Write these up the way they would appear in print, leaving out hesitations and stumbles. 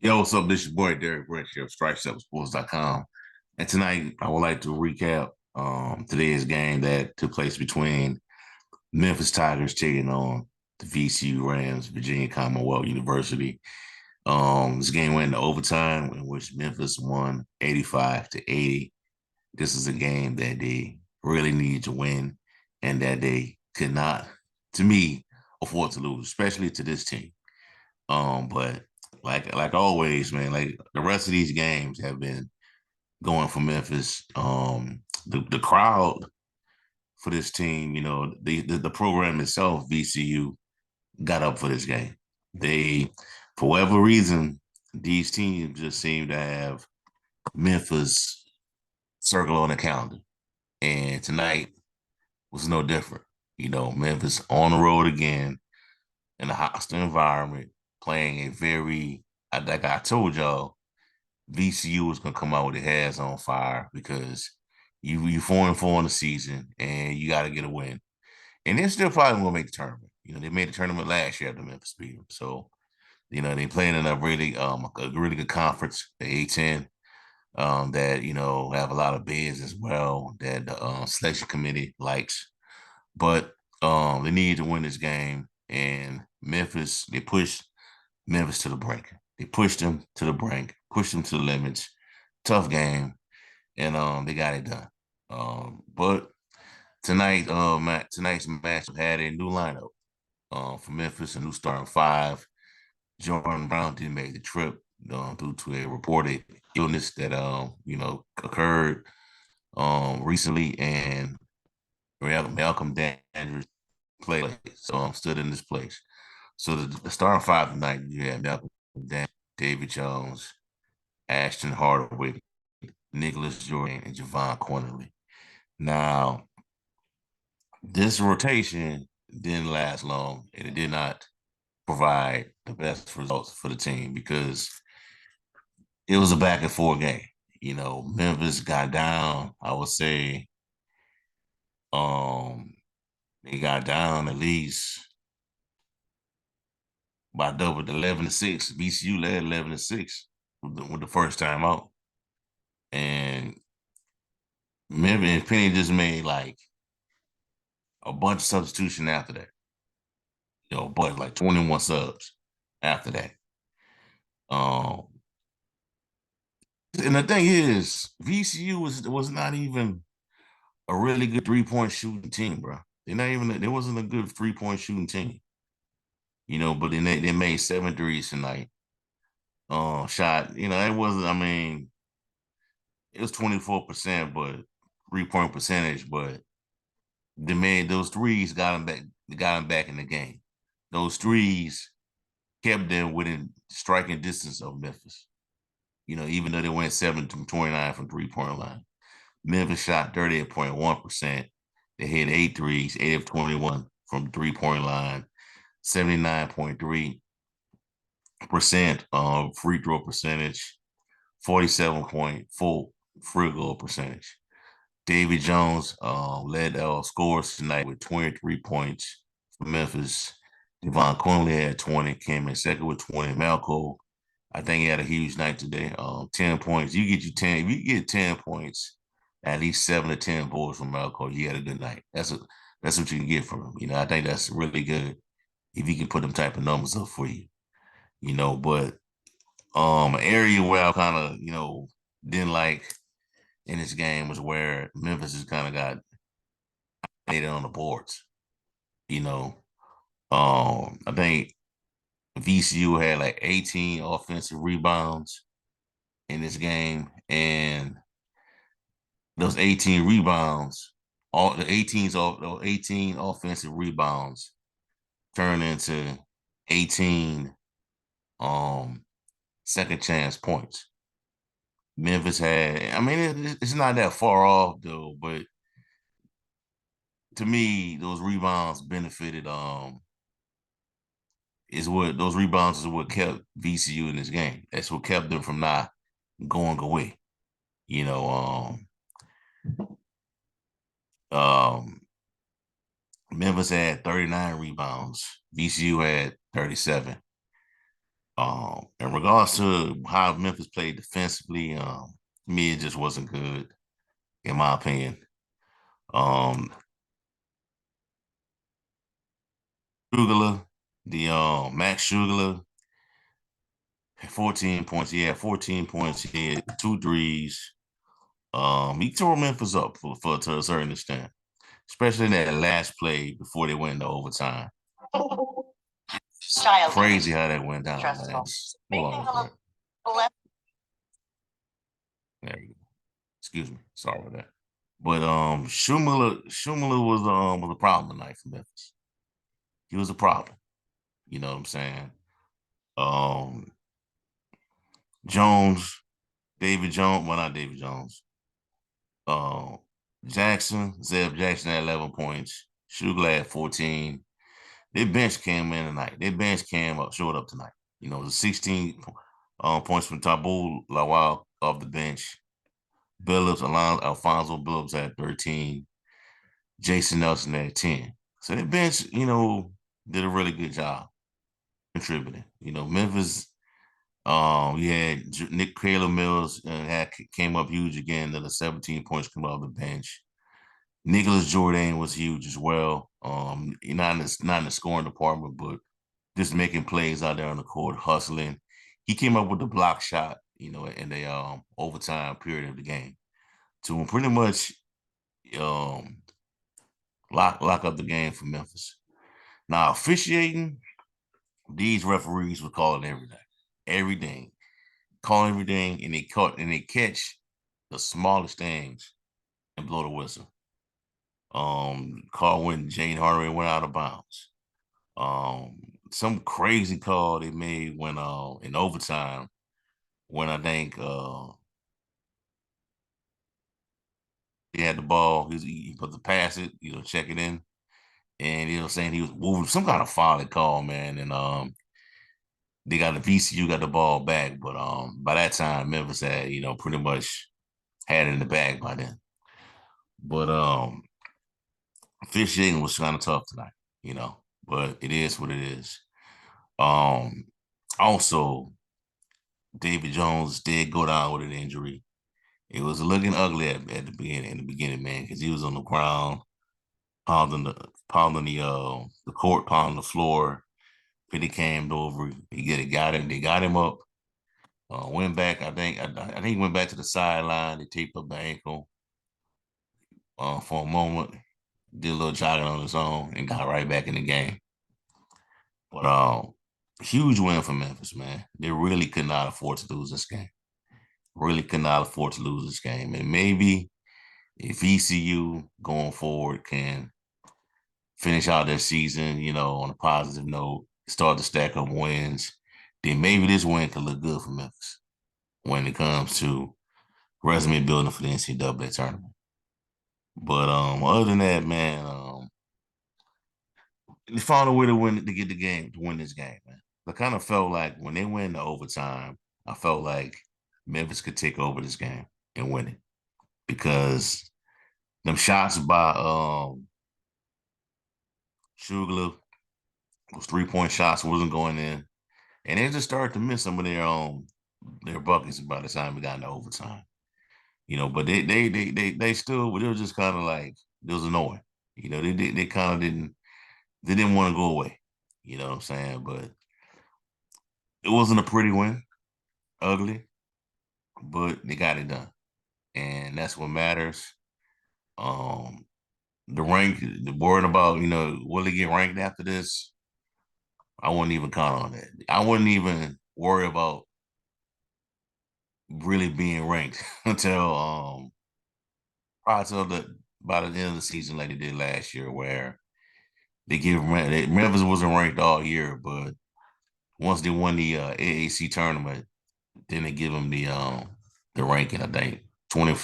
Yo, what's up? This is your boy Derek Brett here of StrikeStepSports.com. And tonight I would like to recap today's game that took place between Memphis Tigers taking on the VCU Rams, Virginia Commonwealth University. This game went into overtime in which Memphis won 85-80. This is a game that they really needed to win and that they could not, to me, afford to lose, especially to this team. But like always, man, like the rest of these games have been going for Memphis. The crowd for this team, the program itself, VCU, got up for this game. They, for whatever reason, these teams just seem to have Memphis circle on the calendar. And tonight was no different. Memphis on the road again in a hostile environment, playing a very, like I told y'all, VCU is gonna come out with their hands on fire because you 4-4 in the season and you got to get a win, and they're still probably gonna make the tournament. They made the tournament last year after Memphis beat them, so they playing in a really good conference, the A10, that have a lot of bids as well that the selection committee likes, but they need to win this game, and they pushed Memphis to the brink. They pushed them to the brink, pushed them to the limits. Tough game, and they got it done. But tonight's match had a new lineup for Memphis, a new starting five. Jordan Brown didn't make the trip due to a reported illness that occurred recently, and Malcolm Dandridge played, so stood in this place. So the starting five tonight, you had Malcolm Dandridge, David Jones, Ashton Hardaway, Nicholas Jordan, and Javon Cornerly. Now, this rotation didn't last long, and it did not provide the best results for the team because it was a back and forth game. Memphis got down, I would say, um, they got down at least by double 11-6. VCU led 11-6 with the first time out. And Memphis and Penny just made like a bunch of substitution after that. But like 21 subs after that. Um, and the thing is, VCU was not even a really good 3-point shooting team, bro. They wasn't a good 3-point shooting team. But then they made 7 threes tonight. Shot, it wasn't, I mean, it was 24%, but 3-point percentage, but they made those threes, got them back in the game. Those threes kept them within striking distance of Memphis. Even though they went 7-29 from 3-point line. Memphis shot 38.1%. They hit 8 threes, 8 of 21 from 3-point line, 79.3% free throw percentage, 47.4 free goal percentage. David Jones led scores tonight with 23 points for Memphis. Devon Quinley had 20, came in second with 20. Malco, I think he had a huge night today. 10 points. If you get 10 points, at least 7 to 10 boards from Malco, you had a good night. That's what you can get from him. I think that's really good if he can put them type of numbers up for you. But an area where I kind of, didn't like in this game was where Memphis has kind of got made it on the boards. I think VCU had like 18 offensive rebounds in this game, and those 18 rebounds, all the 18s off those 18 offensive rebounds turned into 18 um second chance points. Memphis had, I mean, it's not that far off though, but to me, those rebounds benefited. Is what those rebounds is what kept VCU in this game. That's what kept them from not going away. You know, um, Memphis had 39 rebounds. VCU had 37. In regards to how Memphis played defensively, me it just wasn't good, in my opinion. Um, Shugler, the Max Shugler, 14 points. He had 14 points. He had two threes. He tore Memphis up for to a certain extent, especially in that last play before they went into overtime. Crazy how that went down, man. Hold on. There you go. Excuse me. Sorry about that. But Schumacher was a problem tonight for Memphis. He was a problem. You know what I'm saying? Um, Jones, David Jones, well not David Jones. Um, Zeb Jackson had 11 points. Sugar had 14. Their bench came in tonight. Their bench showed up tonight. You know, the 16 points from Tabu Lawal off the bench. Alfonso Billups had 13. Jason Nelson had 10. So their bench, did a really good job contributing. Memphis, we had Nick Caleb Mills came up huge again, another 17 points come off the bench. Nicholas Jordan was huge as well. Not in the scoring department, but just making plays out there on the court, hustling. He came up with the block shot, in the overtime period of the game to pretty much um, lock up the game for Memphis. Now officiating, these referees were calling everything, calling everything, and they catch the smallest things and blow the whistle. Call when Jane Hardaway went out of bounds. Some crazy call they made when in overtime when I think he had the ball, he put the pass it, check it in, and he was saying he was moving some kind of foul call, man, and they got the VCU got the ball back, but by that time Memphis had pretty much had it in the bag by then. But officiating was kind of tough tonight, but it is what it is. Um, Also, David Jones did go down with an injury. It was looking ugly at the beginning, man, because he was on the ground, pounding the court, pounding the floor. Then he came over. Got him. They got him up. Went back. I think he went back to the sideline. They taped up the ankle for a moment. Did a little jogging on his own and got right back in the game. But huge win for Memphis, man. They really could not afford to lose this game. Really could not afford to lose this game. And maybe if VCU going forward can finish out their season, on a positive note, start to stack up wins, then maybe this win could look good for Memphis when it comes to resume building for the NCAA tournament. But other than that, man, they found a way to win to get the game to win this game, man. I kind of felt like when they went into overtime, I felt like Memphis could take over this game and win it because them shots by Shugler, those 3-point shots wasn't going in, and they just started to miss some of their buckets by the time we got into overtime. But they still they were just kind of like it was annoying. They kind of didn't want to go away. You know what I'm saying? But it wasn't a pretty win, ugly, but they got it done, and that's what matters. Um, the word about will they get ranked after this? I wouldn't even count on that. I wouldn't even worry about really being ranked until prior to by the end of the season, like they did last year, where Memphis wasn't ranked all year, but once they won the AAC tournament, then they give them the ranking. I think 20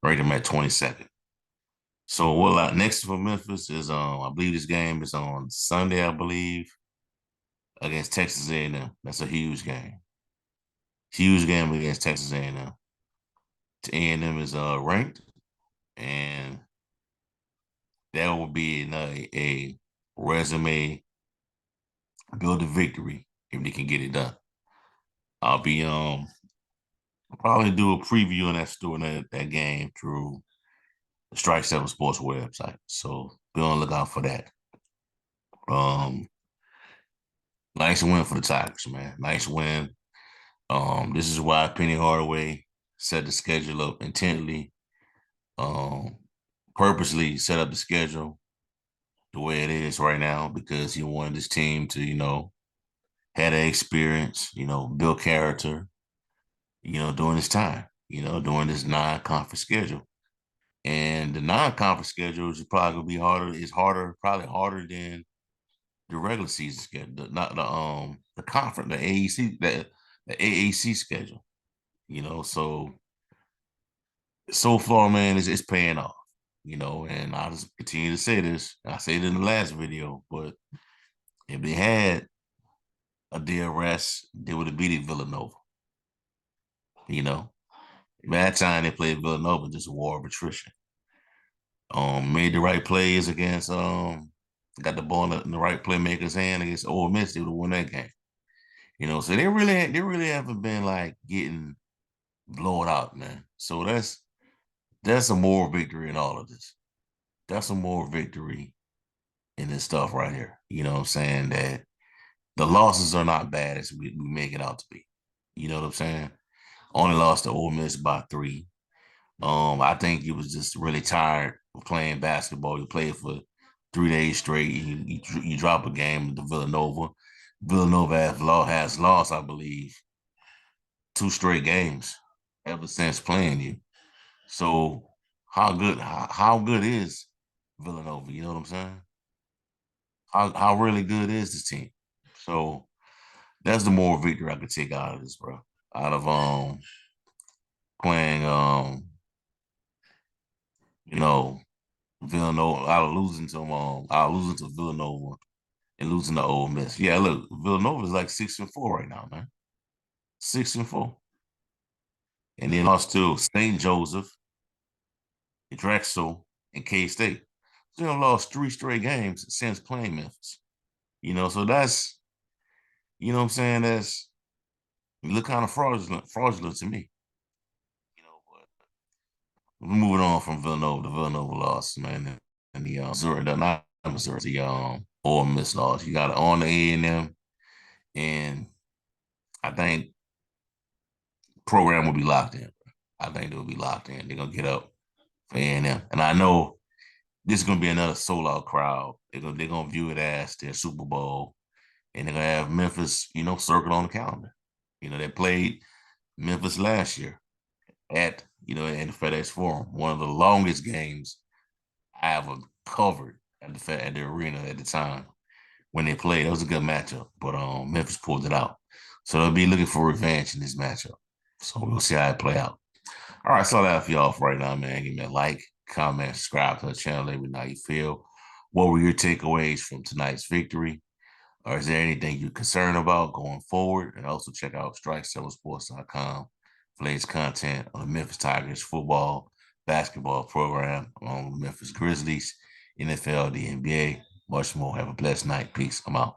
ranked them at 22nd. So what next for Memphis is I believe this game is on Sunday, I believe, against Texas A&M. That's a huge game. Huge game against Texas A&M. A&M is ranked, and that will be a resume build a victory if they can get it done. I'll be probably do a preview on that game through the Strike Seven Sports website. So be on the lookout for that. Um, nice win for the Tigers, man. Nice win. This is why Penny Hardaway set the schedule up intently, um, purposely set up the schedule the way it is right now because he wanted his team to, had an experience, build character, during this time, during this non-conference schedule. And the non-conference schedule is probably gonna be harder. It's harder, probably harder than the regular season schedule, not the conference, the AEC, the AAC schedule. So far, man, it's paying off. And I'll just continue to say this. I said it in the last video, but if they had a day of rest, they would have beat Villanova. You know, By that time they played Villanova, just a war of attrition. Made the right plays against got the ball in the right playmaker's hand against Ole Miss. They would have won that game. So they really haven't been like getting blown out, man. So that's a moral victory in all of this. That's a moral victory in this stuff right here. You know what I'm saying? That the losses are not bad as we make it out to be. You know what I'm saying? Only lost to Ole Miss by 3. I think he was just really tired of playing basketball. He played for 3 days straight. You drop a game to Villanova. Villanova has lost, I believe, 2 straight games ever since playing you. So how good is Villanova? You know what I'm saying? How really good is this team? So that's the moral victory I could take out of this, bro. Out of playing you know, Villanova, out of losing to Villanova and losing to Ole Miss. Yeah, look, Villanova is like 6-4 right now, man. 6-4. And then lost to St. Joseph, Drexel, and K-State. So they lost 3 straight games since playing Memphis. So that's, what I'm saying? That's look kind of fraudulent to me. But we're moving on from Villanova. The Villanova loss, man. And the Missouri, not Missouri, the Ole Miss loss. You got it on the A&M, and I think program will be locked in. I think they'll be locked in. They're gonna get up for A&M, and I know this is gonna be another sold out crowd. They're gonna view it as their Super Bowl, and they're gonna have Memphis, circled on the calendar. They played Memphis last year at the FedEx Forum, one of the longest games I ever covered at the arena at the time when they played. That was a good matchup, but Memphis pulled it out. So they'll be looking for revenge in this matchup. So we'll see how it play out. All right, so that for y'all for right now, man. Give me a like, comment, subscribe to the channel. Let me know how you feel. What were your takeaways from tonight's victory? Or is there anything you're concerned about going forward? And also check out strike7sports.com for latest content on the Memphis Tigers football, basketball program, along with Memphis Grizzlies, NFL, the NBA, much more. Have a blessed night. Peace. I'm out.